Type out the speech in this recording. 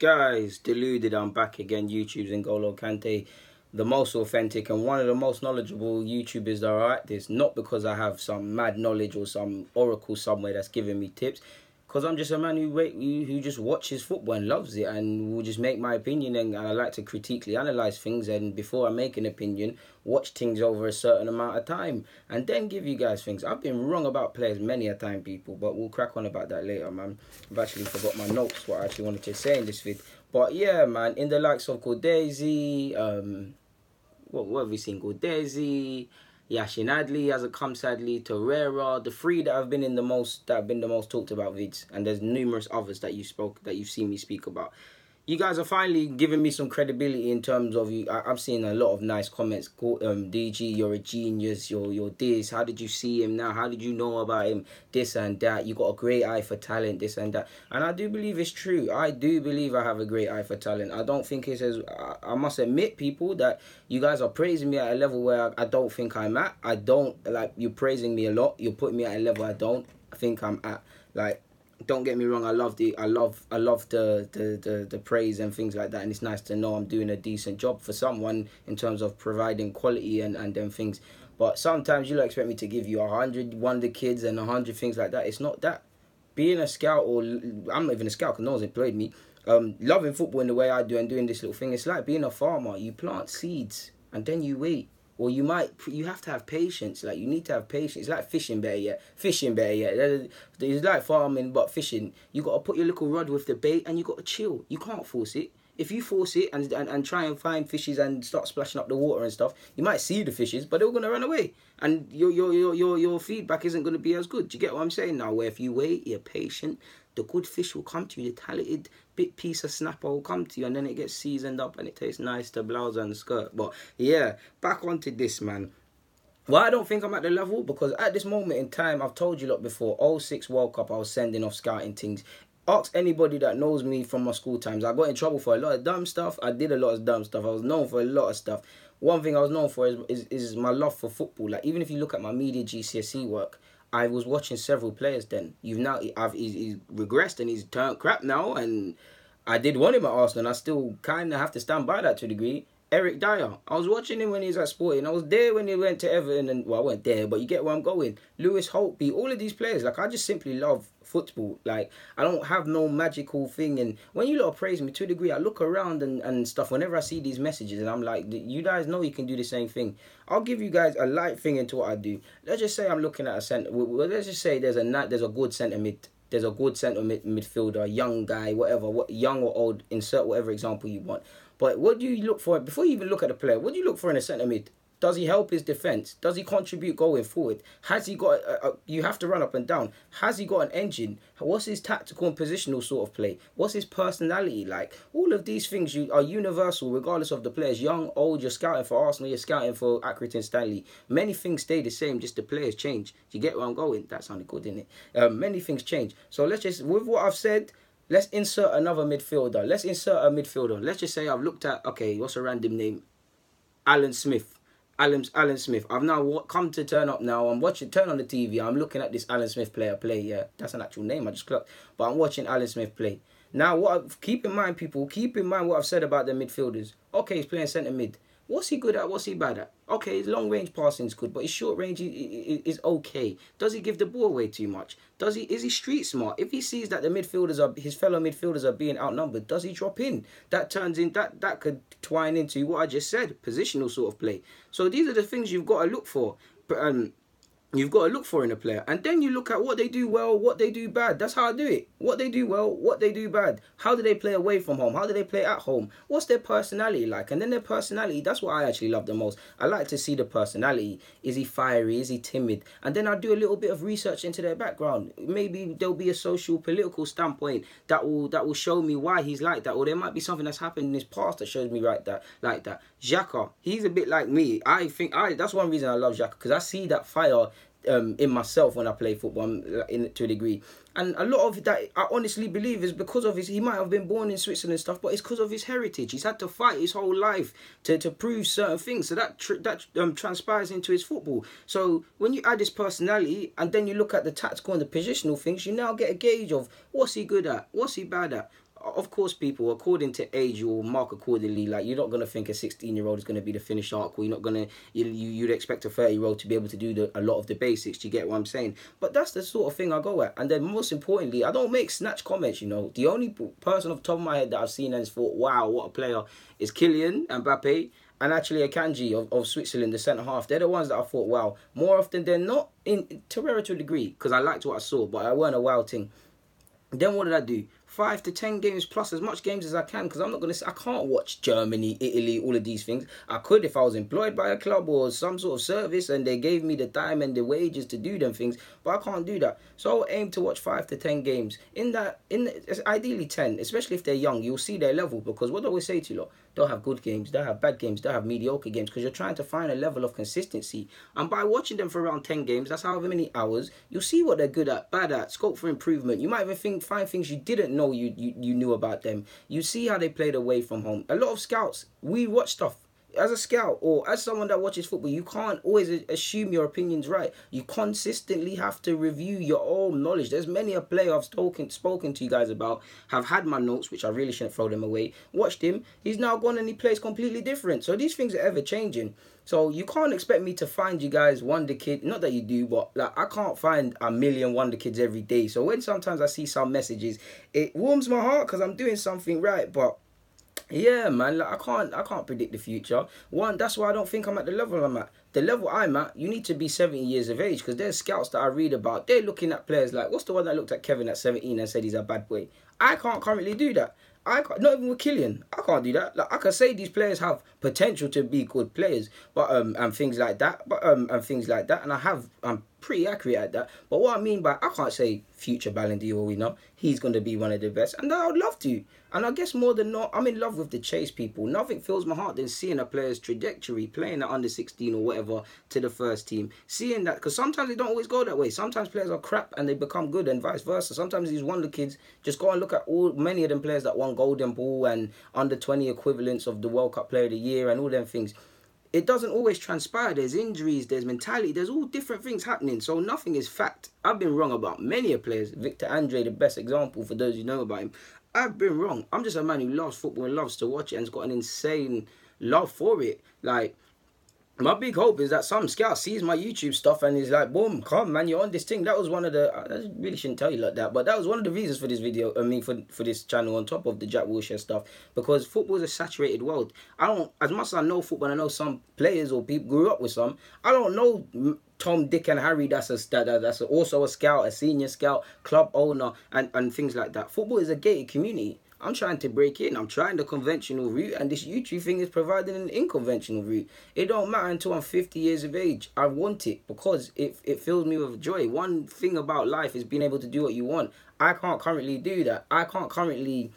Guys, deluded, I'm back again. YouTube's N'Golo Kante, the most authentic and one of the most knowledgeable YouTubers that are at this. Not because I have some mad knowledge or some oracle somewhere that's giving me tips, because I'm just a man who just watches football and loves it, and will just make my opinion, and I like to critically analyse things, and before I make an opinion, watch things over a certain amount of time and then give you guys things. I've been wrong about players many a time, people, but we'll crack on about that later, man. I've actually forgot my notes, what I actually wanted to say in this vid. But yeah, man, in the likes of Gordezi, what have we seen? Gordezi, Yashin Adli hasn't come, sadly. Torreira, the three that have been the most talked about vids, and there's numerous others that you've seen me speak about. You guys are finally giving me some credibility in terms of you. I'm seeing a lot of nice comments. DG, you're a genius. You're this. How did you see him now? How did you know about him? This and that. You got a great eye for talent. This and that. And I do believe it's true. I do believe I have a great eye for talent. I don't think it's as. I must admit, people, that you guys are praising me at a level where I don't think I'm at. I don't like you're praising me a lot. You're putting me at a level I don't think I'm at. Like, don't get me wrong, I love the praise and things like that, and it's nice to know I'm doing a decent job for someone in terms of providing quality and them things. But sometimes you don't expect me to give you 100 wonder kids and 100 things like that. It's not that. Being a scout, or I'm not even a scout because no one's employed me, loving football in the way I do and doing this little thing, it's like being a farmer. You plant seeds and then you wait. Or you have to have patience. Like, you need to have patience. It's like fishing, better yet. It's like farming, but fishing. You got to put your little rod with the bait and you got to chill. You can't force it. If you force it and try and find fishes and start splashing up the water and stuff, you might see the fishes, but they're going to run away. And your feedback isn't going to be as good. Do you get what I'm saying now? Where if you wait, you're patient, the good fish will come to you. The talented bit piece of snapper will come to you, and then it gets seasoned up and it tastes nice to blouse and skirt. But yeah, back onto this, man. Well, I don't think I'm at the level, because at this moment in time, I've told you lot before, 06 World Cup, I was sending off scouting things. Ask anybody that knows me from my school times. I got in trouble for a lot of dumb stuff. I did a lot of dumb stuff. I was known for a lot of stuff. One thing I was known for is my love for football. Like, even if you look at my media GCSE work, I was watching several players then. He's regressed and he's turned crap now. And I did want him at Arsenal, and I still kind of have to stand by that to a degree. Eric Dyer. I was watching him when he was at Sporting. I was there when he went to Everton. And, well, I weren't there, but you get where I'm going. Lewis Holtby, all of these players. Like, I just simply love football. Like, I don't have no magical thing. And when you lot praise me to a degree, I look around and stuff whenever I see these messages, and I'm like, you guys know you can do the same thing. I'll give you guys a light thing into what I do. Let's just say I'm looking at a centre. Let's just say there's a good centre mid. There's a good centre midfielder, young guy, whatever, young or old, insert whatever example you want. But what do you look for? Before you even look at the player, what do you look for in a centre mid? Does he help his defence? Does he contribute going forward? Has he got... you have to run up and down. Has he got an engine? What's his tactical and positional sort of play? What's his personality like? All of these things are universal regardless of the players. Young, old, you're scouting for Arsenal, you're scouting for Accrington Stanley. Many things stay the same, just the players change. Do you get where I'm going? That sounded good, didn't it? Many things change. So let's just... With what I've said... Let's insert another midfielder. Let's insert a midfielder. Let's just say I've looked at... Okay, what's a random name? Alan Smith. Alan Smith. I've now come to turn up now. Turn on the TV. I'm looking at this Alan Smith player play. Yeah, that's an actual name. I just clocked. But I'm watching Alan Smith play. Now, keep in mind, people, keep in mind what I've said about the midfielders. Okay, he's playing centre mid. What's he good at? What's he bad at? Okay, his long range passing is good, but his short range is okay. Does he give the ball away too much? Is he street smart? If he sees that his fellow midfielders are being outnumbered, does he drop in? That could twine into what I just said, positional sort of play. So these are the things you've got to look for. You've got to look for in a player. And then you look at what they do well, what they do bad. That's how I do it. What they do well, what they do bad. How do they play away from home? How do they play at home? What's their personality like? And then their personality, that's what I actually love the most. I like to see the personality. Is he fiery? Is he timid? And then I do a little bit of research into their background. Maybe there'll be a social, political standpoint that will show me why he's like that. Or there might be something that's happened in his past that shows me like that. Xhaka, he's a bit like me. That's one reason I love Xhaka, because I see that fire in myself when I play football to a degree. And a lot of that, I honestly believe, is because of he might have been born in Switzerland and stuff, but it's because of his heritage. He's had to fight his whole life to prove certain things. So that transpires into his football. So when you add his personality and then you look at the tactical and the positional things, you now get a gauge of what's he good at, what's he bad at. of course, people, according to age, you'll mark accordingly. Like, you're not going to think a 16-year-old is going to be the finished article. You're not going to, you'd expect a 30-year-old to be able to do a lot of the basics. Do you get what I'm saying? But that's the sort of thing I go at. And then most importantly, I don't make snatch comments, you know. The only person off the top of my head that I've seen and has thought, wow, what a player, is Kylian Mbappe and actually Akanji of Switzerland, the centre-half. They're the ones that I thought, wow. More often than not, to a degree, because I liked what I saw, but I weren't a wow thing. Then what did I do? 5 to 10 games plus as much games as I can, because I'm not going to, I can't watch Germany, Italy, all of these things. I could if I was employed by a club or some sort of service and they gave me the time and the wages to do them things, but I can't do that. So I'll aim to watch 5 to 10 games. Ideally 10, especially if they're young, you'll see their level, because what do I always say to you lot? They'll have good games, they'll have bad games, they'll have mediocre games, because you're trying to find a level of consistency. And by watching them for around 10 games, that's however many hours, you'll see what they're good at, bad at, scope for improvement. You might even find things you didn't know you knew about them. You see how they played away from home. A lot of scouts, we watch stuff. As a scout or as someone that watches football, you can't always assume your opinion's right. You consistently have to review your own knowledge. There's many a player I've spoken to you guys about, have had my notes, which I really shouldn't throw them away. Watched him. He's now gone and he plays completely different. So these things are ever changing. So you can't expect me to find you guys wonder kid. Not that you do, but like I can't find a million wonder kids every day. So when sometimes I see some messages, it warms my heart because I'm doing something right. But yeah, man, like I can't predict the future. One, that's why I don't think I'm at the level I'm at. The level I'm at, you need to be 17 years of age, because there's scouts that I read about. They're looking at players like, what's the one that looked at Kevin at 17 and said he's a bad boy? I can't currently do that. I can't, not even with Kylian. I can't do that. Like I can say these players have potential to be good players, but and things like that. And I'm pretty accurate at that. But what I mean by I can't say future Ballon d'Or winner, he's gonna be one of the best, and I would love to. And I guess more than not, I'm in love with the chase, people. Nothing fills my heart than seeing a player's trajectory, playing at under 16 or whatever to the first team. Seeing that, because sometimes they don't always go that way. Sometimes players are crap and they become good, and vice versa. Sometimes these wonder kids, just go and look at many of them players that won Golden Ball and under 20 equivalents of the World Cup Player of the Year and all them things. It doesn't always transpire. There's injuries, there's mentality, there's all different things happening. So nothing is fact. I've been wrong about many of players. Victor Andre, the best example for those who know about him. I've been wrong. I'm just a man who loves football and loves to watch it and has got an insane love for it. Like, my big hope is that some scout sees my YouTube stuff and is like, boom, come man, you're on this thing. That was one of the, I really shouldn't tell you like that, but that was one of the reasons for this video, for this channel, on top of the Jack Wilshere stuff, because football is a saturated world. As much as I know football, I know some players or people grew up with some, I don't know Tom, Dick and Harry that's also a scout, a senior scout, club owner, and things like that. Football is a gated community. I'm trying to break in. I'm trying the conventional route, and this YouTube thing is providing an unconventional route. It don't matter until I'm 50 years of age. I want it because it fills me with joy. One thing about life is being able to do what you want. I can't currently do that. I can't currently